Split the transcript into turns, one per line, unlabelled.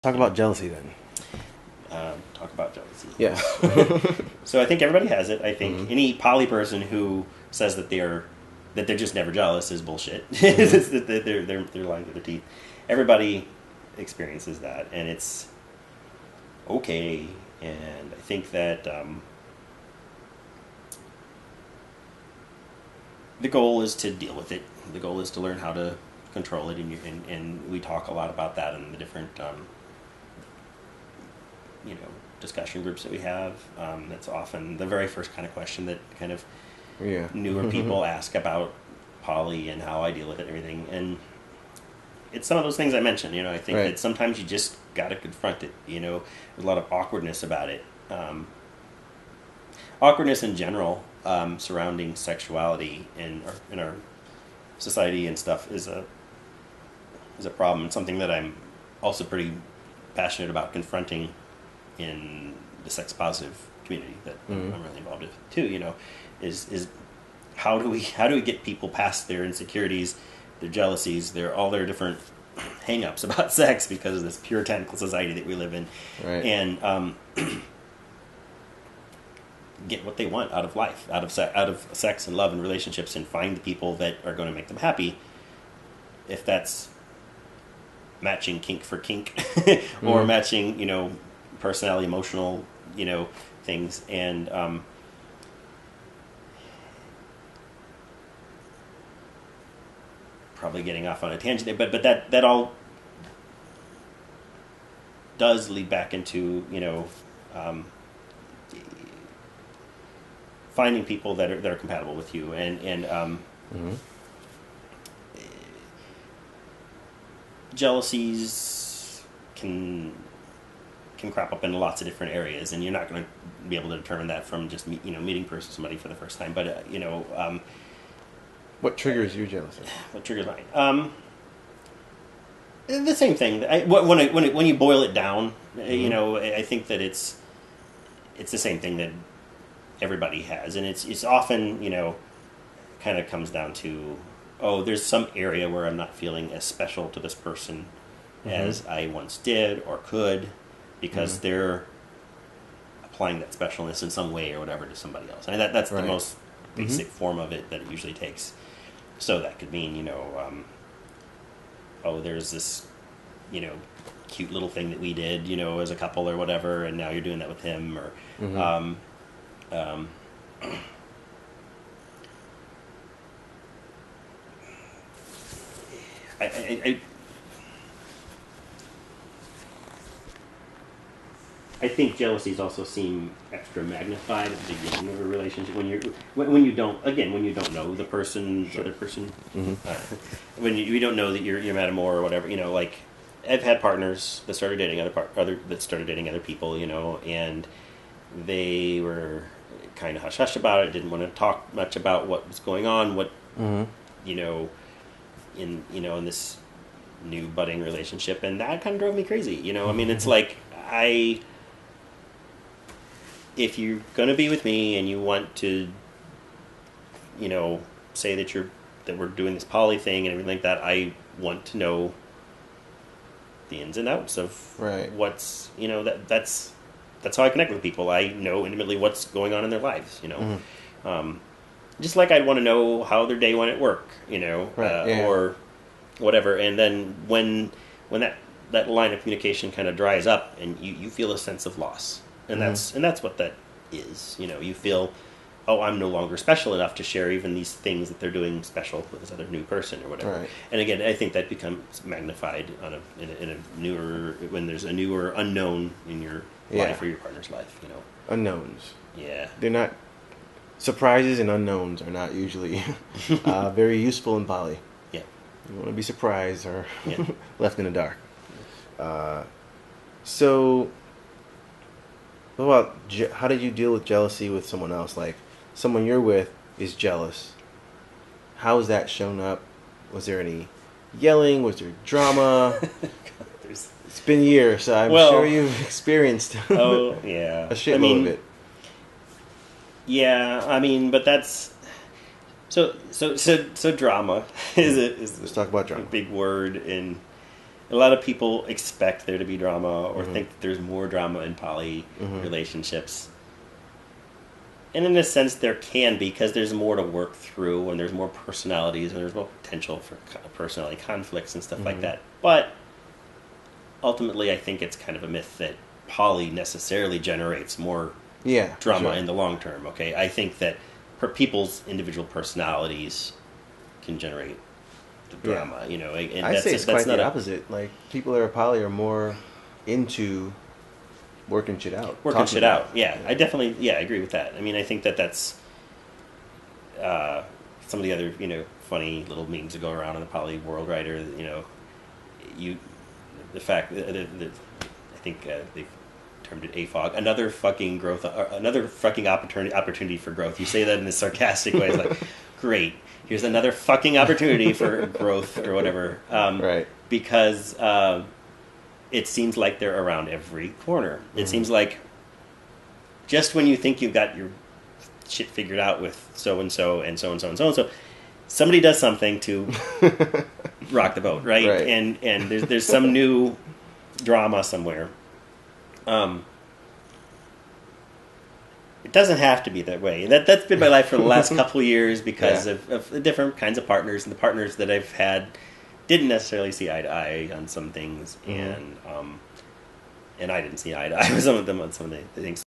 Talk about jealousy then.
Talk about jealousy.
Yeah.
So I think everybody has it. I think
Mm-hmm.
any poly person who says that they're just never jealous is bullshit.
Mm-hmm.
It's that they're lying to their teeth. Everybody experiences that, and it's okay. And I think that the goal is to deal with it. The goal is to learn how to control it, and we talk a lot about that in the different you know discussion groups that we have. That's often the very first kind of question that kind of
Yeah.
newer people ask about poly and how I deal with it and everything. And it's some of those things I mentioned. I think
Right.
that sometimes you just got to confront it. There's a lot of awkwardness about it. Awkwardness in general surrounding sexuality in our society and stuff is a problem. It's something that I'm also pretty passionate about confronting in the sex positive community that
Mm-hmm.
I'm really involved with too. Is how do we get people past their insecurities, their jealousies, all their different hang-ups about sex because of this puritanical society that we live in,
Right.
and get what they want out of life, out of sex and love and relationships, and find the people that are going to make them happy. If that's matching kink for kink, or
Mm-hmm.
matching, personality, emotional, things, and probably getting off on a tangent there, but that all does lead back into um, finding people that are compatible with you, and
Mm-hmm.
jealousies can crop up in lots of different areas, and you're not going to be able to determine that from just meeting somebody for the first time. But
What triggers your jealousy?
what triggers mine? The same thing. When you boil it down,
Mm-hmm.
I think that it's the same thing that everybody has, and it's often kind of comes down to, oh, there's some area where I'm not feeling as special to this person
Mm-hmm.
as I once did or could, because
Mm-hmm.
they're applying that specialness in some way or whatever to somebody else. I mean, that's the
Right.
most
Mm-hmm.
basic form of it that it usually takes. So that could mean, oh, there's this, you know, cute little thing that we did, as a couple or whatever, and now you're doing that with him, or
Mm-hmm.
um, I I think jealousies also seem extra magnified at the beginning of a relationship when you don't know the person, the
Sure.
other person,
Mm-hmm.
uh, when you don't know that you're mad more or whatever. Like I've had partners that started dating other people, and they were kind of hush hush about it. Didn't want to talk much about what was going on, what
Mm-hmm.
you know in this new budding relationship, and that kind of drove me crazy. I mean, it's like I if you're going to be with me and you want to, say that we're doing this poly thing and everything like that, I want to know the ins and outs of
Right.
what's, that's how I connect with people. I know intimately what's going on in their lives.
Mm-hmm.
Um, just like I'd want to know how their day went at work,
Right. Yeah.
or whatever. And then when that line of communication kind of dries up, and you feel a sense of loss, and
Mm-hmm.
that's what that is. You feel, oh, I'm no longer special enough to share even these things that they're doing special with this other new person or whatever.
Right.
And again, I think that becomes magnified in a newer, when there's a newer unknown in your
Yeah.
life or your partner's life.
Unknowns.
Yeah.
They're not surprises, and unknowns are not usually very useful in poly.
Yeah.
You want to be surprised or
Yeah.
left in the dark. So, what about how did you deal with jealousy with someone else? Like, someone you're with is jealous. How has that shown up? Was there any yelling? Was there drama?
There's
It's been years, so I'm
Well,
sure you've experienced
oh yeah.
a shitload of it.
Yeah. I mean, but that's so drama is
Let's talk about
a
drama.
big word in a lot of people expect there to be drama or
Mhm.
think that there's more drama in poly
Mhm.
relationships. And in a sense, there can be, because there's more to work through, and there's more personalities, and there's more potential for personality conflicts and stuff like
Mhm.
that. But ultimately, I think it's kind of a myth that poly necessarily generates more
Yeah, for
drama
sure.
in the long term. Okay, I think that people's individual personalities can generate the
Yeah.
drama. You know, and
I say it's
that's
quite
not
the
a
opposite. Like people that are poly are more into working shit out,
working
talking
shit
about
out.
it.
Yeah, I definitely I agree with that. I mean, I think that that's some of the other funny little memes that go around in the poly world, right? Or you the fact that I think they've termed it AFOG, another fucking growth, another fucking opportunity for growth. You say that in a sarcastic way. It's like, great, here's another fucking opportunity for growth or whatever.
Right.
Because it seems like they're around every corner. It
Mhm.
seems like just when you think you've got your shit figured out with so and so and so and so and so and so, somebody does something to rock the boat, right?
Right.
And there's some new drama somewhere. It doesn't have to be that way. That's been my life for the last couple of years because
Yeah.
of the different kinds of partners, and the partners that I've had didn't necessarily see eye to eye on some things,
Mhm.
and I didn't see eye to eye with some of them on some of the things.